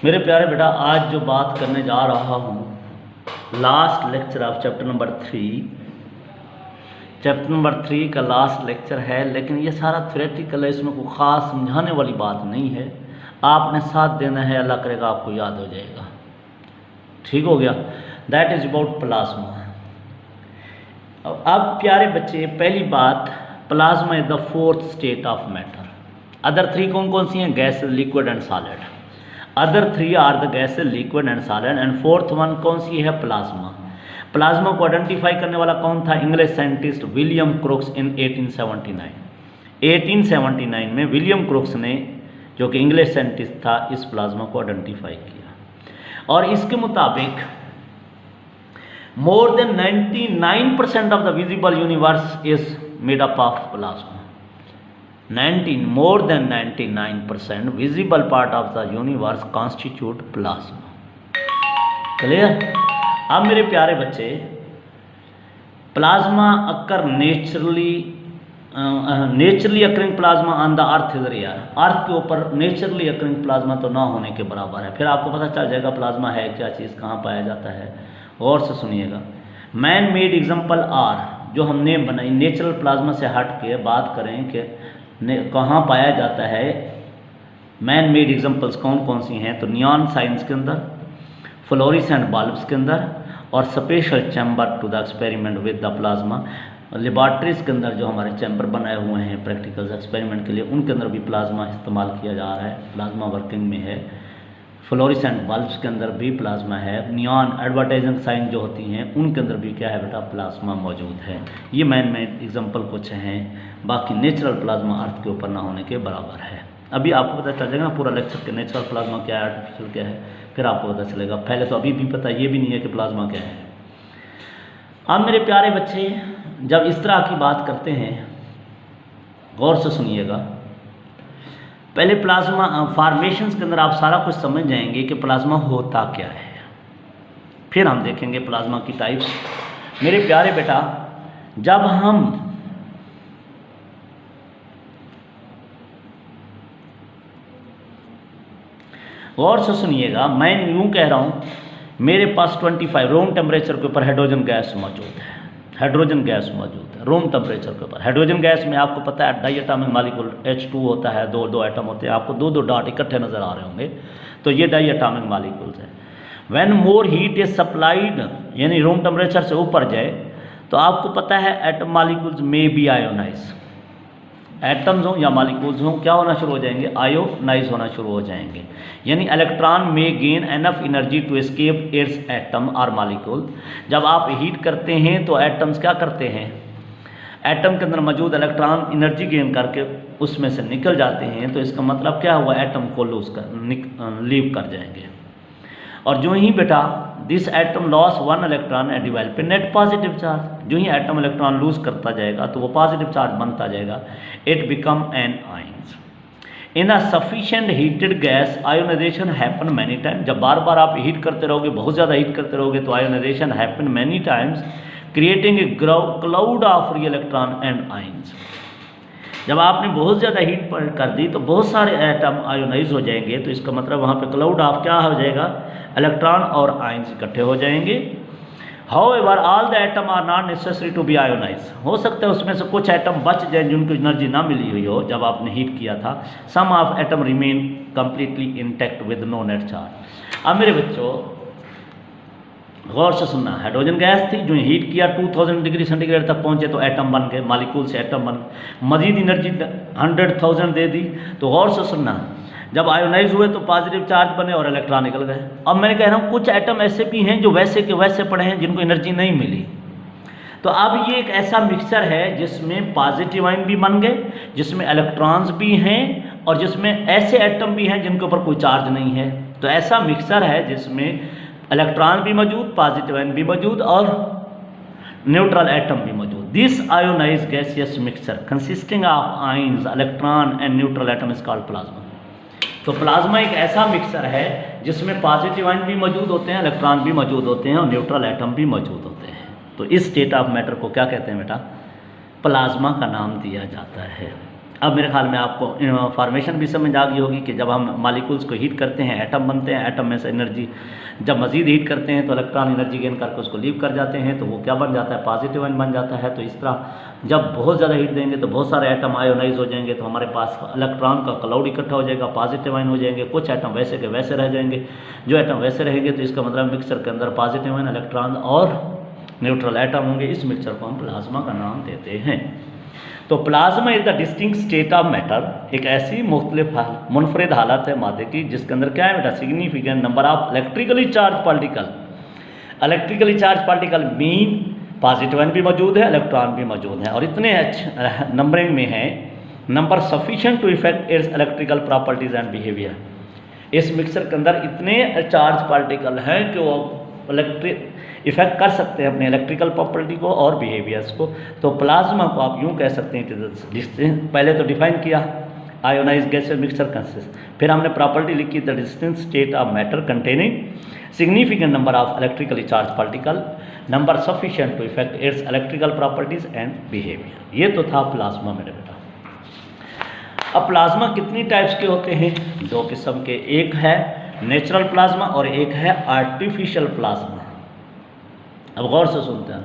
मेरे प्यारे बेटा, आज जो बात करने जा रहा हूँ, last lecture of chapter number 3 का लास्ट लेक्चर है। लेकिन ये सारा थ्योरेटिकल है, इसमें कोई ख़ास समझाने वाली बात नहीं है। आपने साथ देना है, अल्लाह करेगा आपको याद हो जाएगा। ठीक हो गया। That is about plasma. अब प्यारे बच्चे, पहली बात, plasma is the fourth state of matter. Other three कौन कौन सी हैं? Gas, liquid and solid. Other three are the gas, liquid and solid, and fourth one कौन सी है? प्लाज्मा। प्लाज्मा को आइडेंटिफाई करने वाला कौन था? इंग्लिश साइंटिस्ट विलियम क्रोक्स इन 1879। 1879 में विलियम क्रोक्स ने, जो कि इंग्लिश साइंटिस्ट था, इस प्लाज्मा को आइडेंटिफाई किया। और इसके मुताबिक more than 99% of the visible universe is made up of plasma. more than 99% visible part of the universe constitute plasma। Clear? अब मेरे प्यारे बच्चे, plasma occur naturally occurring plasma on the earth is rare. Earth के ऊपर naturally occurring plasma तो ना होने के बराबर है। फिर आपको पता चल जाएगा प्लाज्मा है क्या चीज़, कहाँ पाया जाता है। और से सुनिएगा, मैन मेड एग्जाम्पल आर, जो हमने बनाई नेचुरल प्लाज्मा से हट के बात करें कि कहाँ पाया जाता है। मैन मेड एग्जाम्पल्स कौन कौन सी हैं? तो नियॉन साइंस के अंदर, फ्लोरिसेंट बल्ब्स के अंदर, और special chamber to the experiment with the plasma. Laboratories के अंदर जो हमारे चैम्बर बनाए हुए हैं प्रैक्टिकल एक्सपेरिमेंट के लिए, उनके अंदर भी प्लाज्मा इस्तेमाल किया जा रहा है, प्लाज्मा वर्किंग में है। फ्लोरिसेंट बल्ब्स के अंदर भी प्लाज्मा है। नियॉन एडवर्टाइजिंग साइन जो होती हैं, उनके अंदर भी क्या है बेटा? प्लाज्मा मौजूद है। ये मैन मेड एग्जाम्पल कुछ हैं, बाकी नेचुरल प्लाज्मा अर्थ के ऊपर ना होने के बराबर है। अभी आपको पता चल जाएगा पूरा लेक्चर के नेचुरल प्लाज्मा क्या है, आर्टिफिशियल क्या है, फिर आपको पता चलेगा। पहले तो अभी भी पता ये भी नहीं है कि प्लाज्मा क्या है। अब मेरे प्यारे बच्चे, जब इस तरह की बात करते हैं, गौर से सुनिएगा। पहले प्लाज्मा फॉर्मेशंस के अंदर आप सारा कुछ समझ जाएंगे कि प्लाज्मा होता क्या है, फिर हम देखेंगे प्लाज्मा की टाइप्स। मेरे प्यारे बेटा, जब हम गौर से सुनिएगा, मैं यूं कह रहा हूं, मेरे पास 25 रूम टेम्परेचर के ऊपर हाइड्रोजन गैस मौजूद है। हाइड्रोजन गैस मौजूद है रूम टेम्परेचर के ऊपर। हाइड्रोजन गैस में आपको पता है डाई एटॉमिक मॉलिक्यूल H2 होता है, दो एटम होते हैं, आपको दो डॉट इकट्ठे नजर आ रहे होंगे, तो ये डाई एटॉमिक मॉलिक्यूल्स है। When more heat is supplied, यानी रूम टेम्परेचर से ऊपर जाए, तो आपको पता है एटम मॉलिक्यूल्स में बी आयोनाइज। एटम्स हों या मॉलिक्यूल्स हों, क्या होना शुरू हो जाएंगे? आयोनाइज होना शुरू हो जाएंगे। यानी इलेक्ट्रॉन में gain enough energy to escape its atom और मॉलिक्यूल। जब आप हीट करते हैं तो एटम्स क्या करते हैं? एटम के अंदर मौजूद इलेक्ट्रॉन एनर्जी गेन करके उसमें से निकल जाते हैं। तो इसका मतलब क्या हुआ? एटम को लीव कर जाएंगे। और जो ही बेटा this atom loss one electron and develop net positive charge. जो ही एटम इलेक्ट्रॉन लूज करता जाएगा तो वो पॉजिटिव चार्ज बनता जाएगा। It become an ions. In a sufficient heated gas ionization happen many time. जब बार बार आप हीट करते रहोगे, बहुत ज़्यादा हीट करते रहोगे, तो ionization happen many times, creating a cloud of free electron and ions. जब आपने बहुत ज़्यादा हीट कर दी तो बहुत सारे एटम आयोनाइज हो जाएंगे। तो इसका मतलब वहाँ पे क्लाउड ऑफ क्या हो जाएगा? इलेक्ट्रॉन और आयंस इकट्ठे हो जाएंगे। However all the atom are not necessary to be ionize. हो सकता है उसमें से कुछ एटम बच जाए जिनको एनर्जी ना मिली हुई हो जब आपने हीट किया था। Some of atom remain completely intact with no net charge. अब मेरे बच्चों गौर से सुनना, हाइड्रोजन गैस थी, जो हीट किया 2000 डिग्री सेंटीग्रेड तक पहुंचे तो एटम बन गए, मॉलिक्यूल से एटम बन। मजीद एनर्जी 100,000 दे दी तो गौर से सुनना, जब आयोनाइज हुए तो पॉजिटिव चार्ज बने और इलेक्ट्रॉन निकल गए। अब मैंने कह रहा हूँ कुछ एटम ऐसे भी हैं जो वैसे के वैसे पड़े हैं, जिनको एनर्जी नहीं मिली। तो अब ये एक ऐसा मिक्सचर है जिसमें पॉजिटिव आयन भी बन गए, जिसमें इलेक्ट्रॉन्स भी हैं, और जिसमें ऐसे एटम भी हैं जिनके ऊपर कोई चार्ज नहीं है। तो ऐसा मिक्सचर है जिसमें इलेक्ट्रॉन भी मौजूद, पॉजिटिव आयन भी मौजूद, और न्यूट्रल एटम भी मौजूद। This ionize gaseous mixture consisting of ions, electron and neutral atom is called plasma. तो प्लाज्मा एक ऐसा मिक्सचर है जिसमें पॉजिटिव आयन भी मौजूद होते हैं, इलेक्ट्रॉन भी मौजूद होते हैं, और न्यूट्रल एटम भी मौजूद होते हैं। तो इस स्टेट ऑफ मैटर को क्या कहते हैं बेटा? प्लाज्मा का नाम दिया जाता है। अब मेरे ख्याल में आपको फॉर्मेशन भी समझ आ गई होगी कि जब हम मालिक्यूल्स को हीट करते हैं एटम बनते हैं, एटम में से एनर्जी जब मज़ीद हीट करते हैं तो इलेक्ट्रॉन एनर्जी गेन करके उसको लीव कर जाते हैं, तो वो क्या बन जाता है, पॉजिटिव आयन बन जाता है। तो इस तरह जब बहुत ज़्यादा हीट देंगे तो बहुत सारे एटम आयोनाइज हो जाएंगे, तो हमारे पास इलेक्ट्रॉन का क्लाउड इकट्ठा हो जाएगा, पॉजिटिव आयन हो जाएंगे, कुछ एटम वैसे के वैसे रह जाएंगे। जो एटम वैसे रहेंगे तो इसका मतलब मिक्सचर के अंदर पॉजिटिव आयन, इलेक्ट्रॉन और न्यूट्रल एटम होंगे। इस मिक्सचर को हम प्लाज्मा का नाम देते हैं। तो plasma is the distinct state of matter, एक ऐसी मुनफरिद हालत है मादे की जिसके अंदर क्या है बेटा, significant number of electrically charge particle. Electrically charge particle mean positive ion भी मौजूद है, इलेक्ट्रॉन भी मौजूद है, और इतने नंबरिंग में है, number sufficient to effect its electrical properties and behaviour. इस मिक्सर के अंदर इतने चार्ज पार्टिकल हैं कि वो इफेक्ट कर सकते हैं अपने इलेक्ट्रिकल प्रॉपर्टी को और बिहेवियर्स को। तो प्लाज्मा को आप यूँ कह सकते हैं, पहले तो डिफाइन किया आयोनाइज गैसेस मिक्सचर कंसिस्ट, फिर हमने प्रॉपर्टी लिखी the distinct state of matter containing significant number of electrically charge particle, number sufficient to effect its electrical properties and behaviour. ये तो था प्लाज्मा मेरे बेटा। अब प्लाज्मा कितनी टाइप्स के होते हैं, दो किस्म के, एक है नेचुरल प्लाज्मा और एक है आर्टिफिशियल प्लाज्मा। अब गौर से सुनते हैं।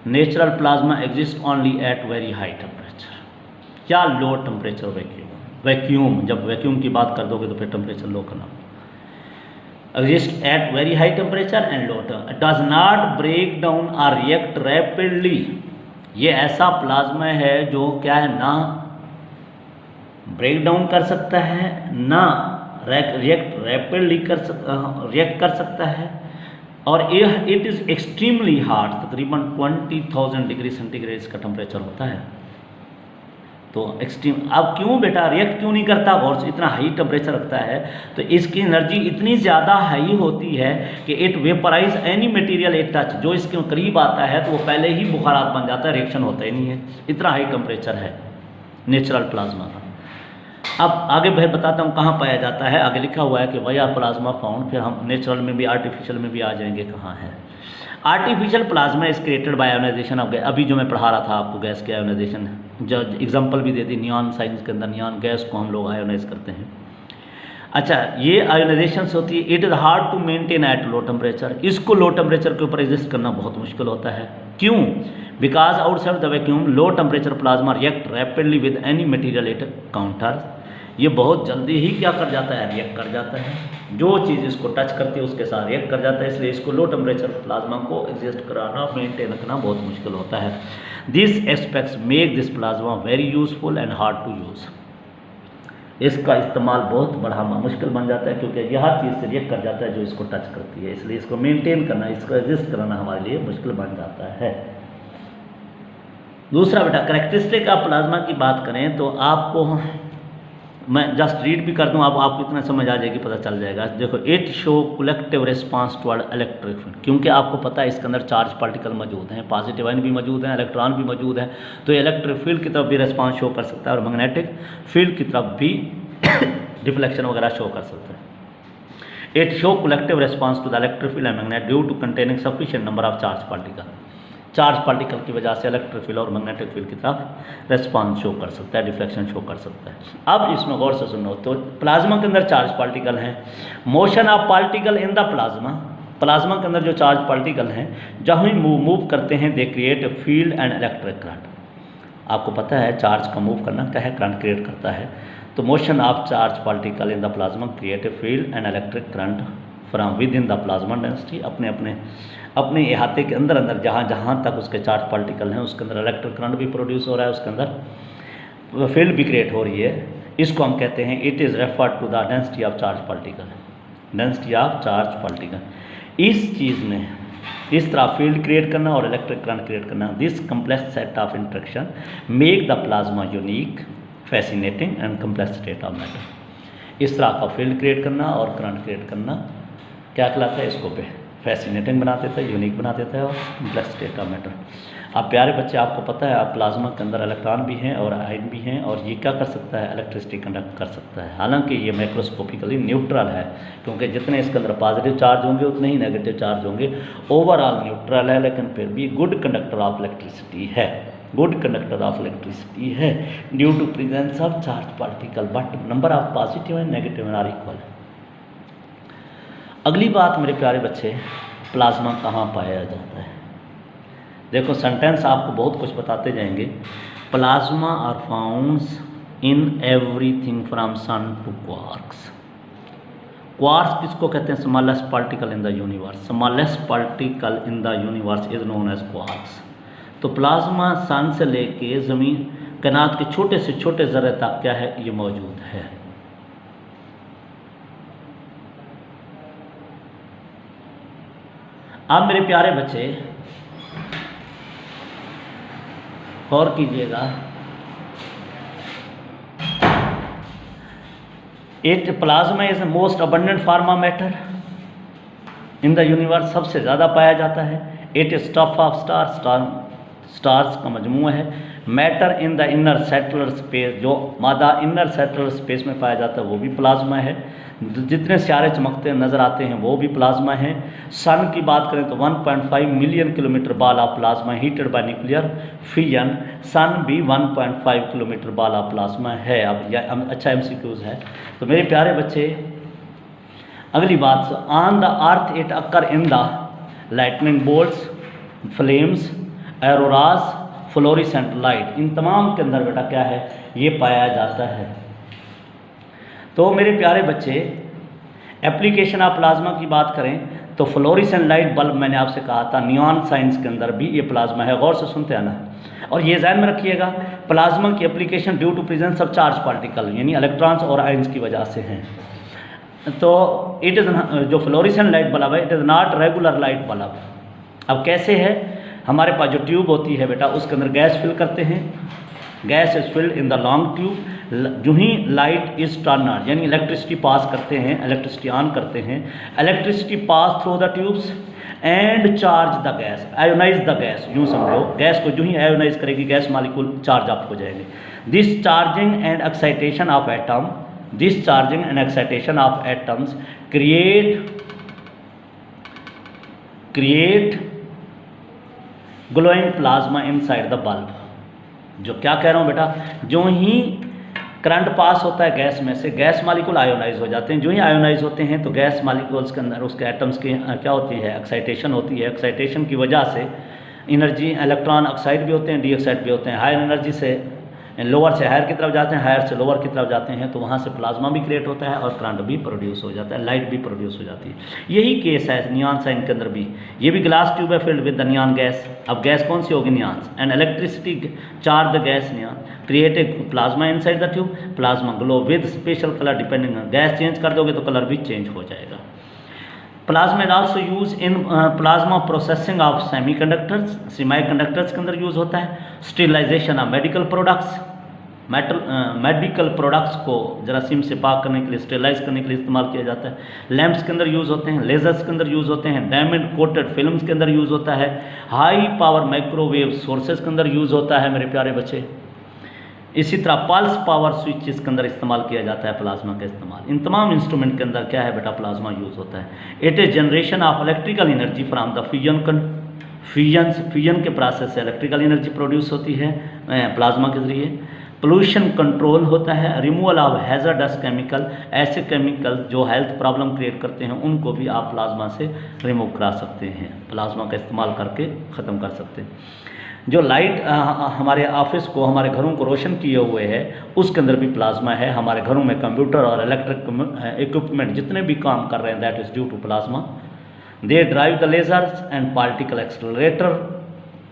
Natural plasma exist only at very high temperature, क्या लो टेम्परेचर वैक्यूम, जब वैक्यूम की बात कर दोगे तो फिर टेम्परेचर लो करना, exist at very high temperature and low does not break down और रिएक्ट रैपिडली। ये ऐसा प्लाज्मा है जो क्या है, ना ब्रेक डाउन कर सकता है, ना रिएक्ट रैपिडली रिएक्ट कर सकता है, और इट इज़ एक्सट्रीमली हार्ड, तकरीबन 20,000 डिग्री सेंटीग्रेड का टेम्परेचर होता है। तो एक्सट्रीम, अब क्यों बेटा रिएक्ट क्यों नहीं करता, और इतना हाई टेम्परेचर रखता है, तो इसकी एनर्जी इतनी ज़्यादा हाई होती है कि it vaporise any material it touch, जो इसके करीब आता है तो वो पहले ही बुखारात बन जाता है, रिएक्शन होता ही नहीं है, इतना हाई टेम्परेचर है नेचुरल प्लाज्मा का। अब आगे भाई बताता हूँ कहाँ पाया जाता है, आगे लिखा हुआ है कि वाया प्लाज्मा फाउंड, फिर हम नेचुरल में भी आर्टिफिशियल में भी आ जाएंगे कहाँ है। Artificial plasma is created by ionization of gas, अभी जो मैं पढ़ा रहा था आपको गैस के आयोनाइजेशन, जो एग्जांपल भी दे दी, नियॉन साइंस के अंदर नियॉन गैस को हम लोग आयोनाइज करते हैं। अच्छा, ये आयोनाइजेशन से होती है। It is hard to maintain at low temperature, इसको लो टेम्परेचर के ऊपर एग्जिस्ट करना बहुत मुश्किल होता है। क्यों? Because outside the vacuum low temperature plasma react rapidly with any material it counter, ये बहुत जल्दी ही क्या कर जाता है, रिएक्ट कर जाता है, जो चीज़ इसको टच करती है उसके साथ रिएक्ट कर जाता है, इसलिए इसको लो टेम्परेचर प्लाज्मा को एग्जिस्ट कराना, मेंटेन रखना बहुत मुश्किल होता है। This aspects make this plasma very useful and hard to use, इसका इस्तेमाल बहुत बड़ा मुश्किल बन जाता है क्योंकि यह हर चीज़ से रिएक्ट कर जाता है जो इसको टच करती है, इसलिए इसको मेंटेन करना, इसको एग्जिस्ट कराना हमारे लिए मुश्किल बन जाता है। दूसरा बेटा, करेक्टरिस्टिक ऑफ प्लाज्मा की बात करें तो आपको मैं जस्ट रीड भी कर दूं, आपको इतना समझ आ जाएगी, पता चल जाएगा। देखो, it show collective response toward electric field, क्योंकि आपको पता है इसके अंदर चार्ज पार्टिकल मौजूद हैं, पॉजिटिव आयन भी मौजूद हैं, इलेक्ट्रॉन भी मौजूद हैं, तो इलेक्ट्रिक फील्ड की तरफ भी रिस्पांस शो कर सकता है और मैग्नेटिक फील्ड की तरफ भी डिफ्लेक्शन वगैरह शो कर सकता है। It show collective response to the electric field and magnet due to containing sufficient number of charge particle, charge particle की वजह से इलेक्ट्रिक फील्ड और मैग्नेटिक फील्ड की तरफ रेस्पॉन्स शो कर सकता है, डिफ्लेक्शन शो कर सकता है। अब इसमें गौर से सुनो, तो प्लाज्मा के अंदर चार्ज पार्टिकल हैं, motion of particle in the plasma, plasma के अंदर जो चार्ज पार्टिकल हैं जहाँ मूव करते हैं they create a field and electric current. आपको पता है चार्ज का मूव करना क्या है, करंट क्रिएट करता है, तो motion of charge particle in the plasma create a field and electric current from with in the plasma density, अपने इहाते के अंदर जहाँ तक उसके चार्ज पार्टिकल हैं उसके अंदर इलेक्ट्रिक करंट भी प्रोड्यूस हो रहा है, उसके अंदर फील्ड भी क्रिएट हो रही है। इसको हम कहते हैं, it is referred to the density of charge particle, density of charge particle. इस चीज़ में इस तरह फील्ड क्रिएट करना और इलेक्ट्रिक करंट क्रिएट करना, this complex set of interaction make the plasma unique, fascinating and complex state of matter. इस तरह का फील्ड क्रिएट करना और करंट क्रिएट करना क्या कहलाता है, इसको फैसिनेटिंग बना देता है, यूनिक बना देता है और कम्प्लेक्स स्टेट ऑफ मैटर। आप प्यारे बच्चे, आपको पता है आप प्लाज्मा के अंदर इलेक्ट्रॉन भी हैं और आयन भी हैं, और ये क्या कर सकता है, इलेक्ट्रिसिटी कंडक्ट कर सकता है। हालांकि ये माइक्रोस्कोपिकली न्यूट्रल है, क्योंकि जितने इसके अंदर पॉजिटिव चार्ज होंगे उतने ही नेगेटिव चार्ज होंगे, ओवरऑल न्यूट्रल है, लेकिन फिर भी गुड कंडक्टर ऑफ इलेक्ट्रिसिटी है। गुड कंडक्टर ऑफ इलेक्ट्रिसिटी है due to presence of charge particle, but number of positive and negative are equal. अगली बात मेरे प्यारे बच्चे, प्लाज्मा कहाँ पाया जाता है? देखो सेंटेंस आपको बहुत कुछ बताते जाएंगे। Plasma are founds in everything from sun to quarks. Quarks किसको कहते हैं? Smallest particle in the universe. Smallest particle in the universe is known as quarks. तो प्लाज्मा सन से लेके ज़मीन कायनात के छोटे से छोटे ज़र्रे तक क्या है, ये मौजूद है। अब मेरे प्यारे बच्चे गौर कीजिएगा, it plasma is most abundant form of matter in the universe, सबसे ज़्यादा पाया जाता है। It is stuff of stars का मजमूआ है। Matter in the interstellar space, जो मादा इनर सेटलर स्पेस में पाया जाता है वो भी प्लाज्मा है। जितने सियारे चमकते नज़र आते हैं वो भी प्लाज्मा है। सन की बात करें तो 1.5 million kilometre ball of plasma heated by nuclear fission. Sun भी 1.5 किलोमीटर बॉल ऑफ प्लाज्मा है। अब यह अच्छा MCQs है। तो मेरे प्यारे बच्चे अगली बात, on the earth it occur in the lightning bolts, flames, auroras, fluorescent light, इन तमाम के अंदर बेटा क्या है, ये पाया जाता है। तो मेरे प्यारे बच्चे एप्लीकेशन ऑफ प्लाज्मा की बात करें तो फ्लोरिसेंट लाइट बल्ब मैंने आपसे कहा था, नियॉन साइंस के अंदर भी ये प्लाज्मा है। गौर से सुनते आना और ये ध्यान में रखिएगा, प्लाज्मा की application due to presence of charge particle यानी इलेक्ट्रॉन्स और आयंस की वजह से हैं। तो इट इज़ जो फ्लोरिसेंट लाइट बल्ब है, it is not regular light bulb. अब कैसे है, हमारे पास जो ट्यूब होती है बेटा उसके अंदर गैस फिल करते हैं, gas is filled in the long tube. जो ही लाइट इज टर्न ऑन यानी इलेक्ट्रिसिटी पास करते हैं, इलेक्ट्रिसिटी ऑन करते हैं, electricity pass through the tubes and charge the gas, ionize the gas. यूँ समझो, गैस को जो ही आयोनाइज करेगी गैस मालिक्यूल चार्ज अप हो जाएंगे। This charging and excitation of atom, this charging and excitation of atoms create glowing plasma inside the bulb. जो क्या कह रहा हूँ बेटा, जो ही करंट पास होता है गैस में से, गैस मालिक्यूल आयोनाइज हो जाते हैं। जो ही आयोनाइज होते हैं तो गैस मालिक्यूल्स के अंदर उसके एटम्स की क्या होती है, एक्साइटेशन होती है। एक्साइटेशन की वजह से एनर्जी, इलेक्ट्रॉन ऑक्साइड भी होते हैं, डी ऑक्साइड भी होते हैं। हायर एनर्जी से लोअर से हायर की तरफ जाते हैं, हायर से लोअर की तरफ जाते हैं, तो वहाँ से प्लाज्मा भी क्रिएट होता है और करंट भी प्रोड्यूस हो जाता है, लाइट भी प्रोड्यूस हो जाती है। यही केस है नियॉन साइन के अंदर भी। ये भी ग्लास ट्यूब है filled with the neon gas. अब गैस कौन सी होगी, neon, and electricity charge the gas neon create a plasma inside the tube, plasma glow with special colour depending on gas. Change कर दोगे तो कलर भी change हो जाएगा। Plasma is also use in plasma processing of semiconductors, semiconductors के अंदर use होता है। Sterilization of medical products, medical products को जरासीम से पाक करने के लिए, स्टेरिलाइज करने के लिए इस्तेमाल किया जाता है। लैंप्स के अंदर यूज़ होते हैं, लेजर्स के अंदर यूज़ होते हैं, डायमंड कोटेड फिल्म्स के अंदर यूज़ होता है, हाई पावर माइक्रोवेव सोर्सेज के अंदर यूज़ होता है मेरे प्यारे बच्चे। इसी तरह पल्स पावर स्विचेस के अंदर इस्तेमाल किया जाता है प्लाज्मा का इस्तेमाल। इन तमाम इंस्ट्रूमेंट के अंदर क्या है बेटा, प्लाज्मा यूज़ होता है। It is generation of electrical energy from the fusion के प्रोसेस से इलेक्ट्रिकल एनर्जी प्रोड्यूस होती है प्लाज्मा के जरिए। पोल्यूशन कंट्रोल होता है, रिमूवल ऑफ हैजर्डस केमिकल, ऐसे केमिकल जो हेल्थ प्रॉब्लम क्रिएट करते हैं उनको भी आप प्लाज्मा से रिमूव करा सकते हैं, प्लाज्मा का इस्तेमाल करके ख़त्म कर सकते हैं। जो लाइट हमारे ऑफिस को, हमारे घरों को रोशन किए हुए है उसके अंदर भी प्लाज्मा है। हमारे घरों में कंप्यूटर और इलेक्ट्रिक इक्विपमेंट जितने भी काम कर रहे हैं that is due to plasma. They drive the lasers and particle accelerator,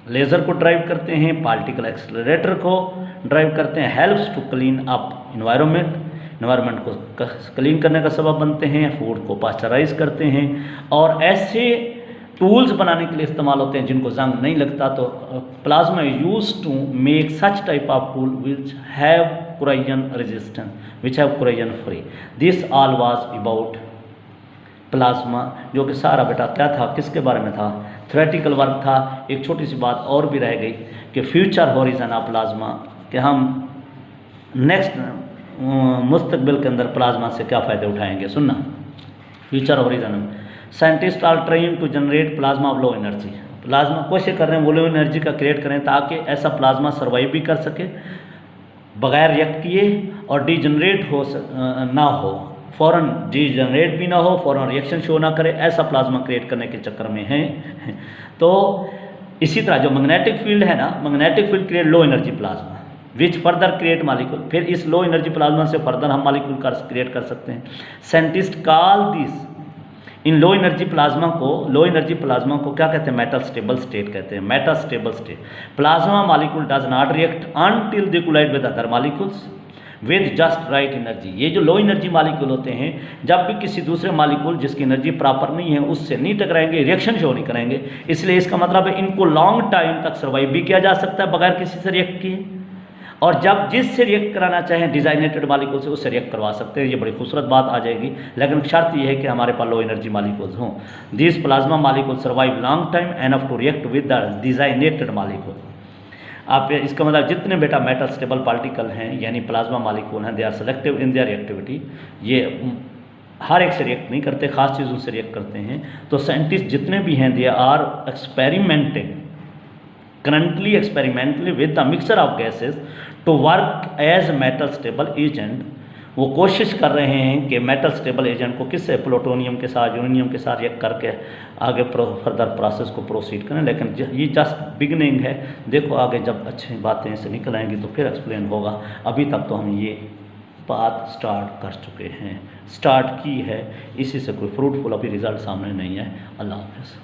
laser को ड्राइव करते हैं, पार्टिकल एक्सेलरेटर को ड्राइव करते हैं। Helps to clean up environment को क्लीन करने का सबब बनते हैं, फूड को पास्चराइज करते हैं और ऐसे टूल्स बनाने के लिए इस्तेमाल होते हैं जिनको जंग नहीं लगता। तो plasma use to make such type of tool which have corrosion resistance, which have corrosion free. This all was about plasma, जो कि सारा बेटा क्या था, किसके बारे में था, थ्योरेटिकल वर्क था। एक छोटी सी बात और भी रह गई कि फ्यूचर हॉरिजन ऑफ प्लाज्मा, कि हम नेक्स्ट मुस्तकबिल के अंदर प्लाज्मा से क्या फ़ायदे उठाएंगे। सुनना, future horizon, scientist are train to generate plasma of low energy. Plasma कोशिश कर रहे हैं वो लो एनर्जी का क्रिएट करें ताकि ऐसा प्लाज्मा सर्वाइव भी कर सके बगैर रिएक्ट किए और डीजनरेट ना हो, फ़ौरन डीजनरेट भी ना हो, फ़ौरन रिएक्शन शो ना करे, ऐसा प्लाज्मा क्रिएट करने के चक्कर में है। तो इसी तरह जो मैग्नेटिक फील्ड है ना, magnetic field create low energy plasma which further create molecule. फिर इस लो एनर्जी प्लाज्मा से फर्दर हम मालिक्यूल क्रिएट कर सकते हैं। साइंटिस्ट कॉल दिस, इन लो एनर्जी प्लाज्मा को क्या कहते हैं? मेटल स्टेबल स्टेट कहते हैं। Metal stable state plasma molecule does not react until they collide with other molecules with just right energy. ये जो लो एनर्जी मालिक्यूल होते हैं जब भी किसी दूसरे मालिक्यूल जिसकी एनर्जी प्रॉपर नहीं है उससे नहीं टकराएंगे, रिएक्शन शो नहीं करेंगे, इसलिए इसका मतलब है इनको लॉन्ग टाइम तक सर्वाइव भी किया जा सकता है बगैर किसी से रिएक्ट किए, और जब जिससे रिएक्ट कराना चाहें डिजाइनेटेड मालिक्यूल से उससे रिएक्ट करवा सकते हैं। ये बड़ी खूबसूरत बात आ जाएगी, लेकिन शर्त यह है कि हमारे पास लो एनर्जी मालिक्यूल्स हों। This plasma molecule survive long time enough to react with the designated molecule. आप इसका मतलब जितने बेटा मेटल स्टेबल पार्टिकल हैं यानी प्लाज्मा मालिक्यूल हैं, they are selective in their reactivity. ये हर एक से रिएक्ट नहीं करते, खास चीज़ों से रिएक्ट करते हैं। तो साइंटिस्ट जितने भी हैं they are experimenting currently experimentally with the mixture of gases to work as metal stable agent। वो कोशिश कर रहे हैं कि मेटल स्टेबल एजेंट को किससे, प्लूटोनियम के साथ, यूरेनियम के साथ रिएक्ट करके आगे फर्दर प्रोसेस को प्रोसीड करें। लेकिन ये जस्ट बिगनिंग है, देखो आगे जब अच्छी बातें से निकल आएंगी तो फिर एक्सप्लेन होगा। अभी तक तो हम ये बात स्टार्ट कर चुके हैं, स्टार्ट की है, इसी से कोई फ्रूटफुल अभी रिजल्ट सामने नहीं है। अल्लाह हाफ़िज़।